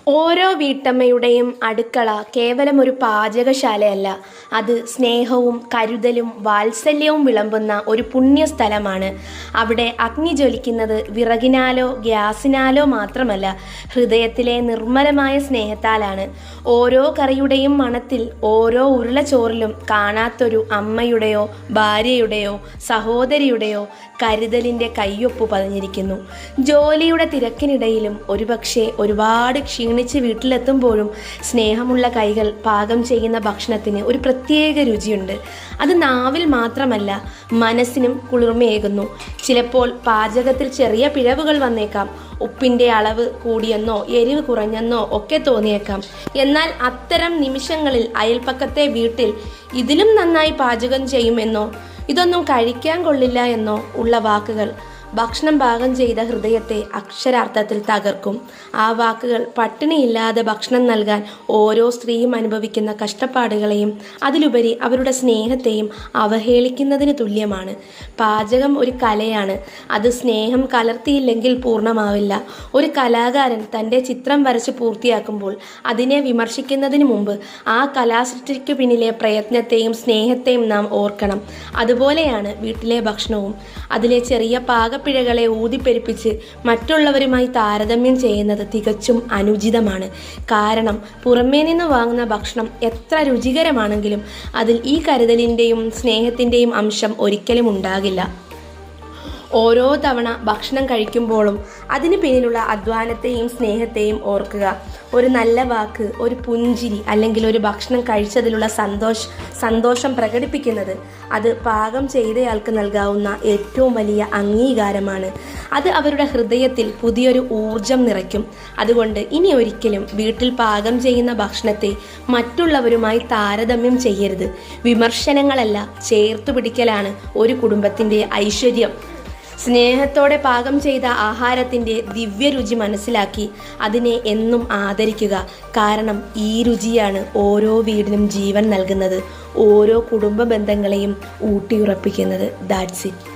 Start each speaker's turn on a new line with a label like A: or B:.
A: ഓരോ വീട്ടമ്മയുടെയും അടുക്കള കേവലം ഒരു പാചകശാലയല്ല, അത് സ്നേഹവും കരുതലും വാത്സല്യവും വിളമ്പുന്ന ഒരു പുണ്യസ്ഥലമാണ്. അവിടെ അഗ്നി ജ്വലിക്കുന്നത് വിറകിനാലോ ഗ്യാസിനാലോ മാത്രമല്ല, ഹൃദയത്തിലെ നിർമ്മലമായ സ്നേഹത്താലാണ്. ഓരോ കറിയുടെയും മണത്തിൽ, ഓരോ ഉരുളച്ചോറിലും കാണാത്തൊരു അമ്മയുടെയോ ഭാര്യയുടെയോ സഹോദരിയുടെയോ കരുതലിൻ്റെ കയ്യൊപ്പ് പതിഞ്ഞിരിക്കുന്നു. ജോലിയുടെ തിരക്കിനിടയിലും ഒരുപക്ഷെ ഒരുപാട് ക്ഷീണിച്ച് വീട്ടിലെത്തുമ്പോഴും സ്നേഹമുള്ള കൈകൾ പാകം ചെയ്യുന്ന ഭക്ഷണത്തിന് ഒരു പ്രത്യേക രുചിയുണ്ട്. അത് നാവിൽ മാത്രമല്ല, മനസ്സിനും കുളിർമയേകുന്നു. ചിലപ്പോൾ പാചകത്തിൽ ചെറിയ പിഴവുകൾ വന്നേക്കാം. ഉപ്പിൻ്റെ അളവ് കൂടിയെന്നോ എരിവ് കുറഞ്ഞെന്നോ ഒക്കെ തോന്നിയേക്കാം. എന്നാൽ അത്തരം നിമിഷങ്ങളിൽ അയൽപ്പക്കത്തെ വീട്ടിൽ ഇതിലും നന്നായി പാചകം ചെയ്യുമെന്നോ ഇതൊന്നും കഴിക്കാൻ കൊള്ളില്ല എന്നോ ഉള്ള വാക്കുകൾ ഭക്ഷണം പാകം ചെയ്ത ഹൃദയത്തെ അക്ഷരാർത്ഥത്തിൽ തകർക്കും. ആ വാക്കുകൾ പട്ടിണിയില്ലാതെ ഭക്ഷണം നൽകാൻ ഓരോ സ്ത്രീയും അനുഭവിക്കുന്ന കഷ്ടപ്പാടുകളെയും അതിലുപരി അവരുടെ സ്നേഹത്തെയും അവഹേളിക്കുന്നതിന് തുല്യമാണ്. പാചകം ഒരു കലയാണ്. അത് സ്നേഹം കലർത്തിയില്ലെങ്കിൽ പൂർണ്ണമാവില്ല. ഒരു കലാകാരൻ തൻ്റെ ചിത്രം വരച്ച് പൂർത്തിയാക്കുമ്പോൾ അതിനെ വിമർശിക്കുന്നതിന് മുമ്പ് ആ കലാസൃഷ്ടിക്ക് പിന്നിലെ പ്രയത്നത്തെയും സ്നേഹത്തെയും നാം ഓർക്കണം. അതുപോലെയാണ് വീട്ടിലെ ഭക്ഷണവും. അതിലെ ചെറിയ പാകപ്പിഴകളെ ഊതിപ്പെരുപ്പിച്ച് മറ്റുള്ളവരുമായി താരതമ്യം ചെയ്യുന്നത് തികച്ചും അനുചിതമാണ്. കാരണം പുറമേ നിന്ന് വാങ്ങുന്ന ഭക്ഷണം എത്ര രുചികരമാണെങ്കിലും അതിൽ ഈ കരുതലിൻ്റെയും സ്നേഹത്തിൻ്റെയും അംശം ഒരിക്കലും ഉണ്ടാകില്ല. ഓരോ തവണ ഭക്ഷണം കഴിക്കുമ്പോഴും അതിന് പിന്നിലുള്ള അധ്വാനത്തെയും സ്നേഹത്തെയും ഓർക്കുക. ഒരു നല്ല വാക്ക്, ഒരു പുഞ്ചിരി, അല്ലെങ്കിൽ ഒരു ഭക്ഷണം കഴിച്ചതിലുള്ള സന്തോഷം പ്രകടിപ്പിക്കുന്നത് അത് പാകം ചെയ്തയാൾക്ക് നൽകാവുന്ന ഏറ്റവും വലിയ അംഗീകാരമാണ്. അത് അവരുടെ ഹൃദയത്തിൽ പുതിയൊരു ഊർജം നിറയ്ക്കും. അതുകൊണ്ട് ഇനി ഒരിക്കലും വീട്ടിൽ പാകം ചെയ്യുന്ന ഭക്ഷണത്തെ മറ്റുള്ളവരുമായി താരതമ്യം ചെയ്യരുത്. വിമർശനങ്ങളല്ല, ചേർത്തുപിടിക്കലാണ് ഒരു കുടുംബത്തിൻ്റെ ഐശ്വര്യം. സ്നേഹത്തോടെ പാകം ചെയ്ത ആഹാരത്തിൻ്റെ ദിവ്യരുചി മനസ്സിലാക്കി അതിനെ എന്നും ആദരിക്കുക. കാരണം ഈ രുചിയാണ് ഓരോ വീടിനും ജീവൻ നൽകുന്നത്, ഓരോ കുടുംബ ബന്ധങ്ങളെയും ഊട്ടിയുറപ്പിക്കുന്നത്. That's it.